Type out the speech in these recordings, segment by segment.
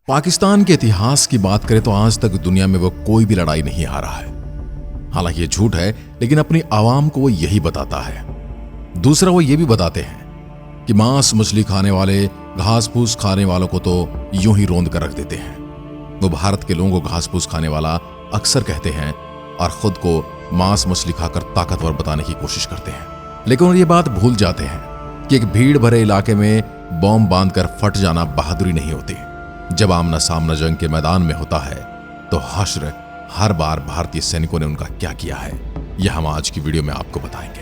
पाकिस्तान के इतिहास की बात करें तो आज तक दुनिया में वो कोई भी लड़ाई नहीं हारा है। हालांकि ये झूठ है, लेकिन अपनी आवाम को वो यही बताता है। दूसरा, वो ये भी बताते हैं कि मांस मछली खाने वाले घास फूस खाने वालों को तो यूं ही रोंद कर रख देते हैं। वो भारत के लोगों को घास फूस खाने वाला अक्सर कहते हैं और खुद को मांस मछली खाकर ताकतवर बताने की कोशिश करते हैं। लेकिन वो ये बात भूल जाते हैं कि एक भीड़ भरे इलाके में बॉम्ब बांधकर फट जाना बहादुरी नहीं होती। जब आमना सामना जंग के मैदान में होता है तो हश्र हर बार भारतीय सैनिकों ने उनका क्या किया है, यह हम आज की वीडियो में आपको बताएंगे।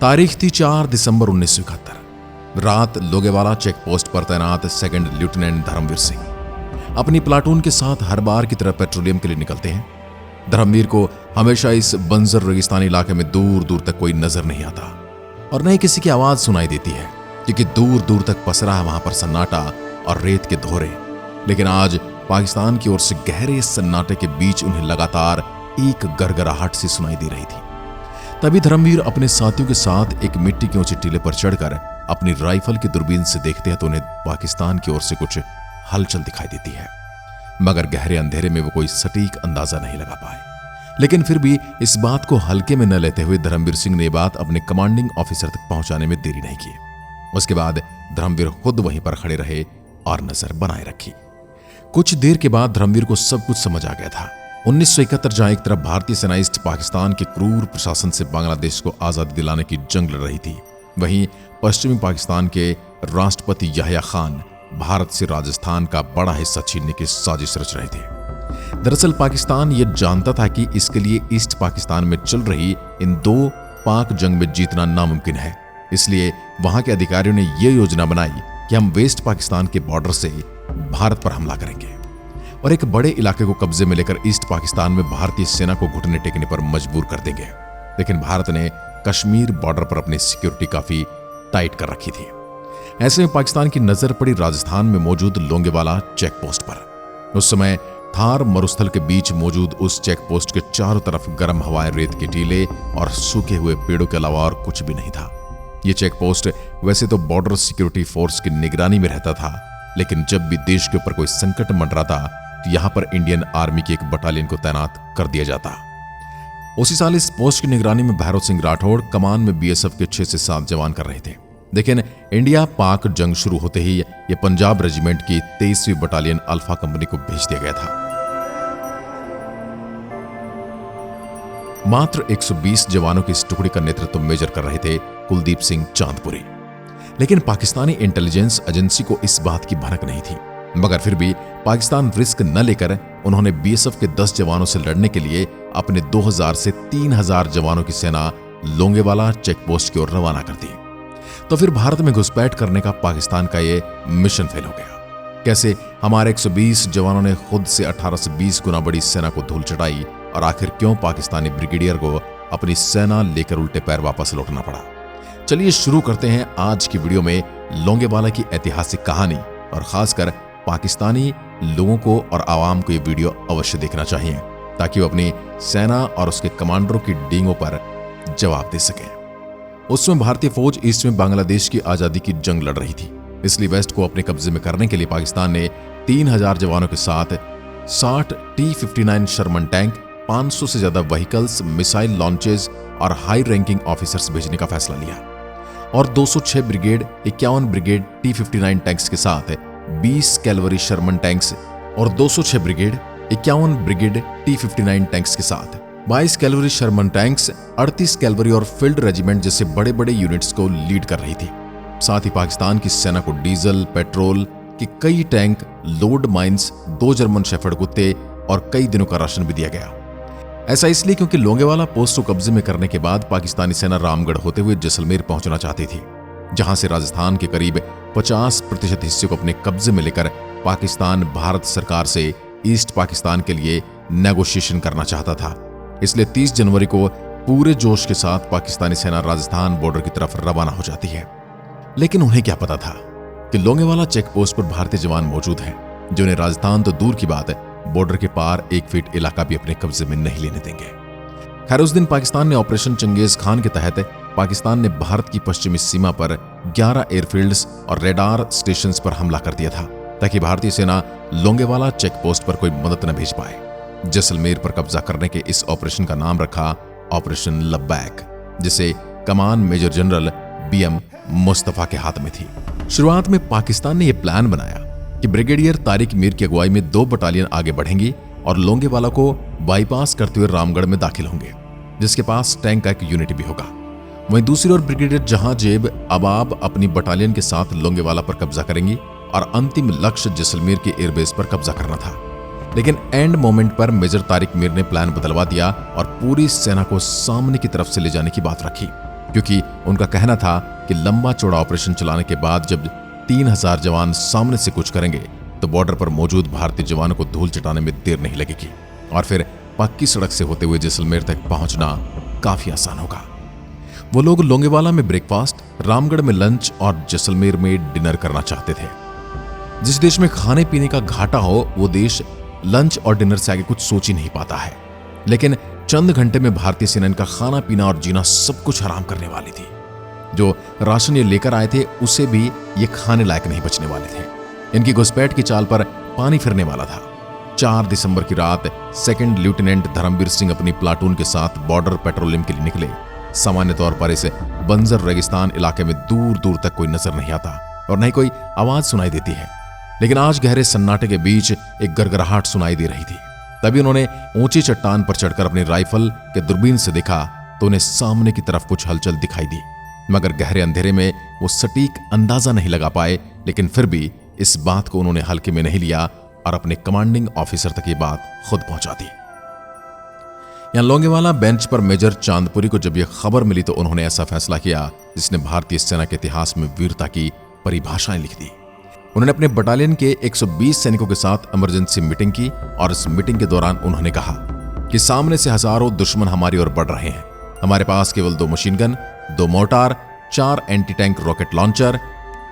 तारीख थी 4 दिसंबर 1971। रात लोगेवाला चेक पोस्ट पर तैनात सेकंड लेफ्टिनेंट धर्मवीर सिंह अपनी प्लाटून के साथ हर बार की तरह पेट्रोलियम के लिए निकलते हैं। धर्मवीर को हमेशा इस बंजर रेगिस्तानी इलाके में दूर दूर तक कोई नजर नहीं आता और न ही किसी की आवाज सुनाई देती है, क्योंकि दूर दूर तक पसरा है वहां पर सन्नाटा और रेत के धोरे। लेकिन आज पाकिस्तान की ओर से गहरे सन्नाटे के बीच उन्हें लगातार एक गरगराहट सी सुनाई दे रही थी। तभी धर्मवीर अपने साथियों के साथ एक मिट्टी के ऊंचे टीले पर चढ़कर अपनी राइफल की दूरबीन से देखते हैं तो उन्हें पाकिस्तान की ओर से कुछ हलचल दिखाई देती है, मगर गहरे अंधेरे में वो कोई सटीक अंदाजा नहीं लगा पाए। लेकिन फिर भी इस बात को हल्के में न लेते हुए धर्मवीर सिंह ने बात अपने कमांडिंग ऑफिसर तक पहुंचाने में देरी नहीं की। उसके बाद धर्मवीर खुद वहीं पर खड़े रहे और नजर बनाए रखी। कुछ देर के बाद धर्मवीर को सब कुछ समझ आ गया था। 1971 जहां एक तरफ भारतीय सेना ईस्ट पाकिस्तान के क्रूर प्रशासन से बांग्लादेश को आजादी दिलाने की जंग लड़ रही थी, वहीं पश्चिमी पाकिस्तान के राष्ट्रपति याह्या खान भारत से राजस्थान का बड़ा हिस्सा छीनने की साजिश रच रहे थे। दरअसल पाकिस्तान यह जानता था कि इसके लिए ईस्ट पाकिस्तान में चल रही इन दो पाक जंग में जीतना नामुमकिन है। इसलिए वहां के अधिकारियों ने यह योजना बनाई कि हम वेस्ट पाकिस्तान के बॉर्डर से भारत पर हमला करेंगे और एक बड़े इलाके को कब्जे में लेकर ईस्ट पाकिस्तान में भारतीय सेना को घुटने टेकने पर मजबूर कर देंगे। लेकिन भारत ने कश्मीर बॉर्डर पर अपनी सिक्योरिटी काफी टाइट कर रखी थी। ऐसे में पाकिस्तान की नजर पड़ी राजस्थान में मौजूद लोंगेवाला चेक पोस्ट पर। उस समय थार मरुस्थल के बीच मौजूद उस चेक पोस्ट के चारों तरफ गर्म हवाएं, रेत के टीले और सूखे हुए पेड़ों के अलावा और कुछ भी नहीं था। यह चेक पोस्ट वैसे तो बॉर्डर सिक्योरिटी फोर्स की निगरानी में रहता था, लेकिन जब भी देश के ऊपर कोई संकट मंडराता तो यहां पर इंडियन आर्मी की एक बटालियन को तैनात कर दिया जाता। उसी साल इस पोस्ट की निगरानी में भैरव सिंह राठौड़ कमान में बीएसएफ के 6 से 7 जवान कर रहे थे। लेकिन इंडिया पाक जंग शुरू होते ही यह पंजाब रेजिमेंट की 23वीं बटालियन अल्फा कंपनी को भेज दिया गया था। मात्र 120 जवानों की इस टुकड़ी का नेतृत्व मेजर कर रहे थे कुलदीप सिंह चांदपुरी। लेकिन पाकिस्तानी इंटेलिजेंस एजेंसी को इस बात की भनक नहीं थी, मगर फिर भी पाकिस्तान रिस्क न लेकर उन्होंने बीएसएफ के 10 जवानों से लड़ने के लिए अपने 2000 से 3000 जवानों की सेना लोंगेवाला चेक पोस्ट की ओर रवाना कर दी। तो फिर भारत में घुसपैठ करने का पाकिस्तान का यह मिशन फेल हो गया। कैसे हमारे 120 जवानों ने खुद से 18 से 20 गुना बड़ी सेना को धूल चटाई और आखिर क्यों पाकिस्तानी ब्रिगेडियर को अपनी सेना लेकर उल्टे पैर वापस लौटना पड़ा? चलिए शुरू करते हैं आज की वीडियो में लोंगेवाला की ऐतिहासिक कहानी, और खासकर पाकिस्तानी लोगों को और आवाम को यह वीडियो अवश्य देखना चाहिए ताकि वो अपनी सेना और उसके कमांडरों की डींगों पर जवाब दे सके। उस समय भारतीय फौज ईस्ट में बांग्लादेश की आजादी की जंग लड़ रही थी, इसलिए वेस्ट को अपने कब्जे में करने के लिए पाकिस्तान ने 3000 जवानों के साथ 60 T-59 शर्मन टैंक, 500 से ज्यादा व्हीकल्स, मिसाइल लॉन्चेज और हाई रैंकिंग ऑफिसर्स भेजने का फैसला लिया और 206 ब्रिगेड, 51 ब्रिगेड T-59 टैंक्स के साथ 20 कैलवरी शर्मन टैंक्स और 206 ब्रिगेड, 51 ब्रिगेड T-59 टैंक्स के साथ 22 कैलवरी शर्मन टैंक्स, 38 कैलवरी और फील्ड रेजिमेंट जैसे बड़े बड़े यूनिट्स को लीड कर रही थी। साथ ही पाकिस्तान की सेना को डीजल, पेट्रोल के कई tank, load mines, 2 German shepherd कुत्ते और कई दिनों का राशन भी दिया गया। ऐसा इसलिए क्योंकि लोंगेवाला पोस्ट को कब्जे में करने के बाद पाकिस्तानी सेना रामगढ़ होते हुए जैसलमेर पहुंचना चाहती थी, जहां से राजस्थान के करीब 50% हिस्से को अपने कब्जे में लेकर पाकिस्तान भारत सरकार से ईस्ट पाकिस्तान के लिए नेगोशिएशन करना चाहता था। इसलिए 30 जनवरी को पूरे जोश के साथ पाकिस्तानी सेना राजस्थान बॉर्डर की तरफ रवाना हो जाती है। लेकिन उन्हें क्या पता था कि लोंगेवाला चेक पोस्ट पर भारतीय जवान मौजूद हैं, जो उन्हें राजस्थान तो दूर की बात है बॉर्डर के पार 1 फीट इलाका भी अपने कब्जे में नहीं लेने देंगे। खैर, उस दिन पाकिस्तान ने ऑपरेशन चंगेज खान के तहत पाकिस्तान ने भारत की पश्चिमी सीमा पर 11 एयरफील्ड्स और रेडार स्टेशंस पर हमला कर दिया था ताकि भारतीय सेना लोंगेवाला चेक पोस्ट पर कोई मदद न भेज पाए। जैसलमेर पर कब्जा करने के इस ऑपरेशन का नाम रखा ऑपरेशन लब्बैक, जिसे कमान मेजर जनरल BM मुस्तफा के हाथ में थी। शुरुआत में पाकिस्तान ने यह प्लान बनाया कि ब्रिगेडियर तारिक मीर की अगुवाई में 2 बटालियन आगे बढ़ेंगी और लोंगेवाला को बाईपास करते हुए रामगढ़ में दाखिल होंगे, जिसके पास टैंक का एक यूनिट भी होगा। वहीं दूसरी ओर ब्रिगेडियर जहांजेब अबाब अपनी बटालियन के साथ लोंगेवाला पर कब्जा करेंगी और अंतिम लक्ष्य जैसलमेर के एयरबेस पर कब्जा करना था। लेकिन एंड मोमेंट पर मेजर तारिक मीर ने प्लान बदलवा दिया और पूरी सेना को सामने की तरफ से ले जाने की बात रखी, क्योंकि उनका कहना था कि लंबा चौड़ा ऑपरेशन चलाने के बाद जब 3000 जवान सामने से कूच करेंगे तो बॉर्डर पर मौजूद भारतीय जवानों को धूल चटाने में देर नहीं लगेगी और फिर पक्की सड़क से होते हुए जैसलमेर तक पहुंचना काफी आसान होगा। वो लोग लोंगेवाला में ब्रेकफास्ट, रामगढ़ में लंच और जैसलमेर में डिनर करना चाहते थे। जिस देश में खाने पीने का घाटा हो वो देश लंच और डिनर से आगे कुछ सोच ही नहीं पाता है। लेकिन चंद घंटे में भारतीय सेना इनका खाना पीना और जीना सब कुछ हराम करने वाली थी। जो राशन ये लेकर आए थे उसे भी ये खाने लायक नहीं बचने वाले थे। इनकी घुसपैठ की चाल पर पानी फिरने वाला था। 4 दिसंबर की रात 2nd लेफ्टिनेंट धर्मवीर सिंह अपनी प्लाटून के साथ बॉर्डर पेट्रोलिंग के लिए निकले। सामान्य तौर पर इस बंजर रेगिस्तान इलाके में दूर दूर तक कोई नजर नहीं आता और न ही कोई आवाज सुनाई देती है, लेकिन आज गहरे सन्नाटे के बीच एक गड़गड़ाहट सुनाई दे रही थी। तभी उन्होंने ऊंची चट्टान पर चढ़कर अपनी राइफल के दूरबीन से देखा तो उन्हें सामने की तरफ कुछ हलचल दिखाई दी, मगर गहरे अंधेरे में वो सटीक अंदाजा नहीं लगा पाए। लेकिन फिर भी इस बात को उन्होंने हल्के में नहीं लिया और अपने कमांडिंग ऑफिसर तक ये बात खुद पहुंचा दी। यहां लोंगेवाला बेंच पर मेजर चांदपुरी को जब यह खबर मिली तो उन्होंने ऐसा फैसला किया जिसने भारतीय सेना के इतिहास में वीरता की परिभाषाएं लिख दी। उन्होंने अपने बटालियन के 120 सैनिकों के साथ इमरजेंसी मीटिंग की और इस मीटिंग के दौरान उन्होंने कहा कि सामने से हजारों दुश्मन हमारी ओर बढ़ रहे हैं। हमारे पास केवल 2 machine gun, 2 mortar, 4 anti tank rocket launcher,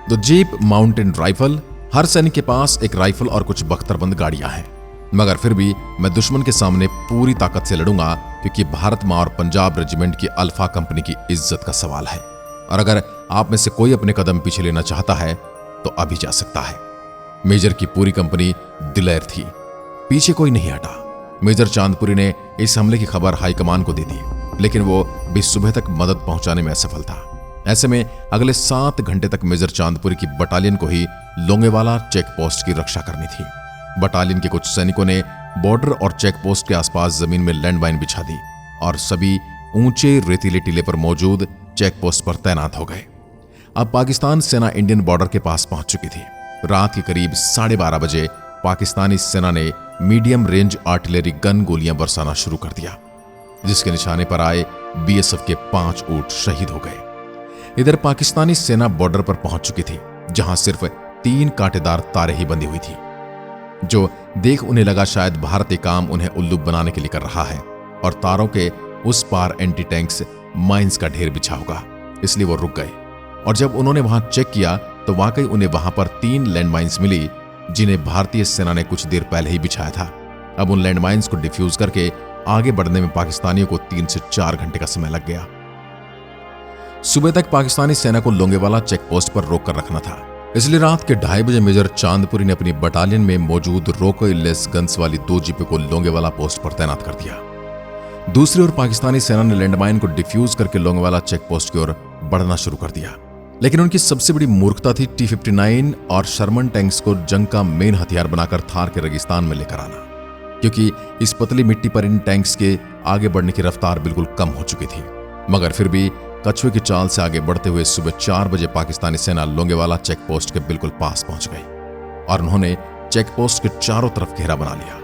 2 jeep mountain rifle, हर सैनिक के पास एक राइफल और कुछ बख्तरबंद गाड़ियां हैं। मगर फिर भी मैं दुश्मन के सामने पूरी ताकत से लड़ूंगा, क्योंकि भारत मां और पंजाब रेजिमेंट की अल्फा कंपनी की इज्जत का सवाल है और अगर आप में से कोई अपने कदम पीछे लेना चाहता है तो अभी जा सकता है। मेजर की पूरी कंपनी दिलेर थी, पीछे कोई नहीं हटा। मेजर चांदपुरी ने इस हमले की खबर हाईकमान को दे दी, लेकिन वो भी सुबह तक मदद पहुंचाने में असफल था। ऐसे में अगले 7 घंटे तक मेजर चांदपुरी की बटालियन को ही लोंगेवाला चेक पोस्ट की रक्षा करनी थी। बटालियन के कुछ सैनिकों ने बॉर्डर और चेक पोस्ट के आसपास जमीन में लैंडमाइन बिछा दी और सभी ऊंचे रेतीले टीले पर मौजूद चेक पोस्ट पर तैनात हो गए। अब पाकिस्तान सेना इंडियन बॉर्डर के पास पहुंच चुकी थी। रात के करीब 12:30 बजे पाकिस्तानी सेना ने मीडियम रेंज आर्टिलरी गन गोलियां बरसाना शुरू कर दिया, जिसके निशाने पर आए BSF के 5 ऊंट शहीद हो गए। इधर पाकिस्तानी सेना बॉर्डर पर पहुंच चुकी थी, जहां सिर्फ 3 कांटेदार तारें ही बंधी हुई थी, जो देख उन्हें लगा शायद भारत ये काम उन्हें उल्लू बनाने के लिए कर रहा है और तारों के उस पार एंटी टैंक्स माइंस का ढेर बिछा होगा, इसलिए वो रुक गए। और जब उन्होंने वहां चेक किया तो वाकई उन्हें वहां पर 3 लैंडमाइंस मिली, जिन्हें भारतीय सेना ने कुछ देर पहले ही बिछाया था। अब उन लैंडमाइंस को डिफ्यूज करके आगे बढ़ने में पाकिस्तानियों को 3 से 4 घंटे का समय लग गया। सुबह तक पाकिस्तानी सेना को लोंगेवाला चेक पोस्ट पर रोक कर रखना था, इसलिए रात के 2:30 बजे मेजर चांदपुरी ने अपनी बटालियन में मौजूद रोकोइलेस गन्स वाली 2 जीपें को लोंगेवाला पोस्ट पर तैनात कर दिया। दूसरी ओर पाकिस्तानी सेना ने लैंडमाइन को डिफ्यूज करके लोंगेवाला चेक पोस्ट की ओर बढ़ना शुरू कर दिया। लेकिन उनकी सबसे बड़ी मूर्खता थी T-59 और शर्मन टैंक्स को जंग का मेन हथियार बनाकर थार के रेगिस्तान में लेकर आना, क्योंकि इस पतली मिट्टी पर इन टैंक्स के आगे बढ़ने की रफ्तार बिल्कुल कम हो चुकी थी। मगर फिर भी कछुए की चाल से आगे बढ़ते हुए सुबह 4 बजे पाकिस्तानी सेना लोंगेवाला चेक पोस्ट के बिल्कुल पास पहुंच गई और उन्होंने चेक पोस्ट के चारों तरफ घेरा बना लिया।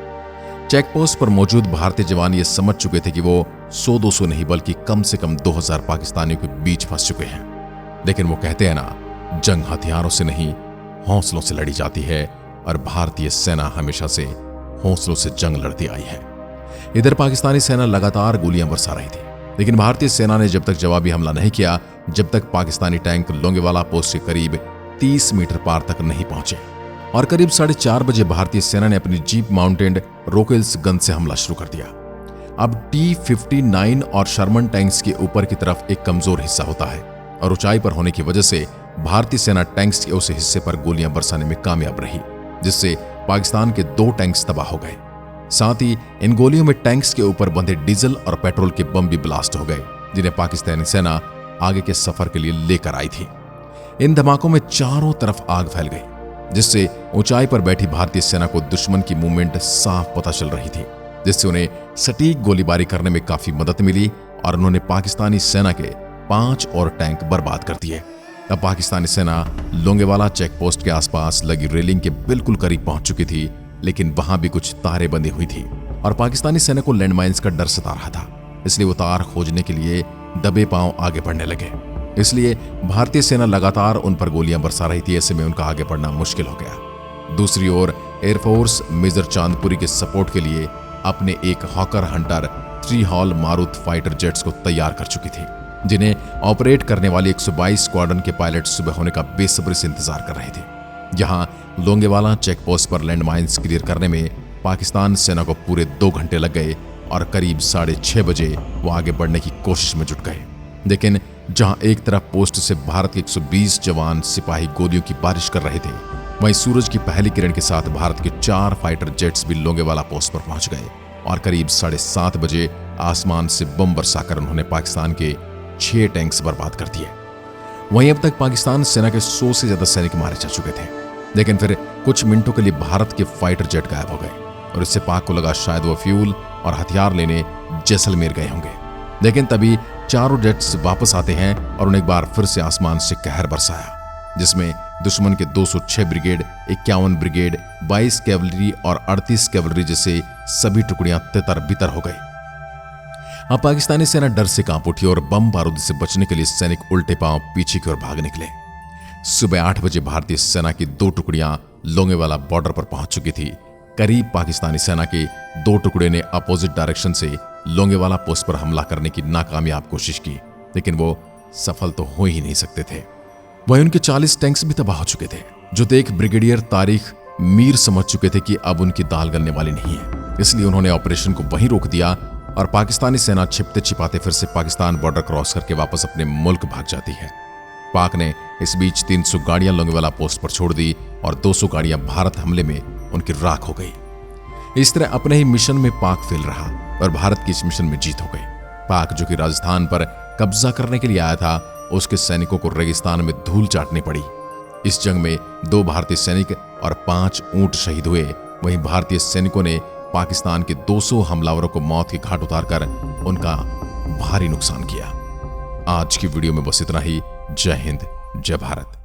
चेक पोस्ट पर मौजूद भारतीय जवान ये समझ चुके थे कि वो 100-200 नहीं बल्कि कम से कम 2000 पाकिस्तानियों के बीच फंस चुके हैं। लेकिन वो कहते हैं ना, जंग हथियारों से नहीं हौसलों से लड़ी जाती है और भारतीय सेना हमेशा से हौसलों से जंग लड़ती आई है। इधर पाकिस्तानी सेना लगातार गोलियां बरसा रही थी, लेकिन भारतीय सेना ने जब तक जवाबी हमला नहीं किया, जब तक पाकिस्तानी टैंक लोंगेवाला पोस्ट के करीब 30 मीटर पार तक नहीं पहुंचे। और करीब 4:30 बजे भारतीय सेना ने अपनी जीप माउंटेड रोकेल्स गन से हमला शुरू कर दिया। अब T-59 और शर्मन टैंक्स के ऊपर की तरफ एक कमजोर हिस्सा होता है और ऊंचाई पर होने की वजह से भारतीय सेना टैंक्स के उस हिस्से पर गोलियां बरसाने में कामयाब रही, जिससे पाकिस्तान के 2 टैंक्स तबाह हो गए। साथ ही इन गोलियों में टैंक्स के ऊपर बंधे डीजल और पेट्रोल के बम भी ब्लास्ट हो गए, जिन्हें पाकिस्तानी सेना आगे के सफर के लिए लेकर आई थी। इन धमाकों में चारों तरफ आग फैल गई, जिससे ऊंचाई पर बैठी भारतीय सेना को दुश्मन की मूवमेंट साफ पता चल रही थी, जिससे उन्हें सटीक गोलीबारी करने में काफी मदद मिली और उन्होंने पाकिस्तानी सेना के 5 और टैंक बर्बाद कर दिए। तब पाकिस्तानी सेना लोंगेवाला चेक पोस्ट के आसपास लगी रेलिंग के बिल्कुल करीब पहुंच चुकी थी, लेकिन वहां भी कुछ तारें बंधी हुई थी और पाकिस्तानी सेना को लैंडमाइंस का डर सता रहा था। इसलिए वो तार खोजने के लिए दबे पांव आगे बढ़ने लगे। इसलिए भारतीय सेना लगातार उन पर गोलियां बरसा रही थी। ऐसे में उनका आगे बढ़ना मुश्किल हो गया। दूसरी ओर एयरफोर्स मेजर चांदपुरी के सपोर्ट के लिए अपने एक Hawker Hunter 3 HAL Marut fighter jets को तैयार कर चुकी थी, जिन्हें ऑपरेट करने वाली 122 स्क्वाड्रन के पायलट सुबह होने का बेसब्री से इंतजार कर रहे थे। यहां लोंगेवाला चेक पोस्ट पर लैंडमाइंस क्लियर करने में पाकिस्तान सेना को पूरे 2 घंटे लग गए और करीब 6:30 बजे वो आगे बढ़ने की कोशिश में जुट गए। लेकिन जहां एक तरफ पोस्ट से भारत के 120 जवान सिपाही गोलियों की बारिश कर रहे थे, वहीं सूरज की पहली किरण के साथ भारत के 4 फाइटर जेट्स भी लोंगेवाला पोस्ट पर पहुंच गए और करीब 7:30 बजे आसमान से बम बरसाकर उन्होंने पाकिस्तान के 6 टैंक्स बर्बाद कर दिए। वहीं अब तक पाकिस्तान सेना के 100 से ज्यादा सैनिक मारे जा चुके थे, लेकिन फिर कुछ मिनटों के लिए भारत के फाइटर जेट गायब हो गए और इससे पाक को लगा शायद वो फ्यूल और हथियार लेने जैसलमेर गए होंगे। लेकिन तभी चारों जेट्स वापस आते हैं और उन्हें एक बार फिर से आसमान से कहर बरसाया, जिसमें दुश्मन के 206 ब्रिगेड, 51 ब्रिगेड, 22 कैवलरी और 38 कैवलरी जैसे सभी टुकड़ियां तितर बितर हो गई। अब पाकिस्तानी सेना डर से कांप उठी और बम बारूद से बचने के लिए सैनिक उल्टे पांव पीछे की ओर भाग निकले। सुबह 8 बजे भारतीय सेना की 2 टुकड़ियां लोंगेवाला बॉर्डर पर पहुंच चुकी थी। करीब पाकिस्तानी सेना के 2 टुकड़े ने अपोजिट डायरेक्शन से लोंगेवाला पोस्ट पर हमला करने की नाकामयाब कोशिश की, लेकिन वो सफल तो हो ही नहीं सकते थे। वहीं उनके 40 टैंक्स भी तबाह हो चुके थे, जो देख ब्रिगेडियर तारिक मीर समझ चुके थे कि अब उनकी दाल गलने वाली नहीं है। इसलिए उन्होंने ऑपरेशन को वहीं रोक दिया और पाकिस्तानी सेना छिपते छिपाते फिर से पाकिस्तान बॉर्डर क्रॉस करके वापस अपने मुल्क भाग जाती है। पाक ने इस बीच 300 गाड़ियां लोंगेवाला पोस्ट पर छोड़ दी और 200 गाड़ियां भारत हमले में उनकी राख हो गई। इस तरह अपने ही मिशन में पाक फेल रहा और भारत की इस मिशन में जीत हो गई। पाक, जो कि राजस्थान पर कब्जा करने के लिए आया था, उसके सैनिकों को रेगिस्तान में धूल चाटनी पड़ी। इस जंग में 2 भारतीय सैनिक और 5 ऊंट शहीद हुए। वहीं भारतीय सैनिकों ने पाकिस्तान के 200 हमलावरों को मौत के घाट उतारकर उनका भारी नुकसान किया। आज की वीडियो में बस इतना ही। जय हिंद, जय भारत।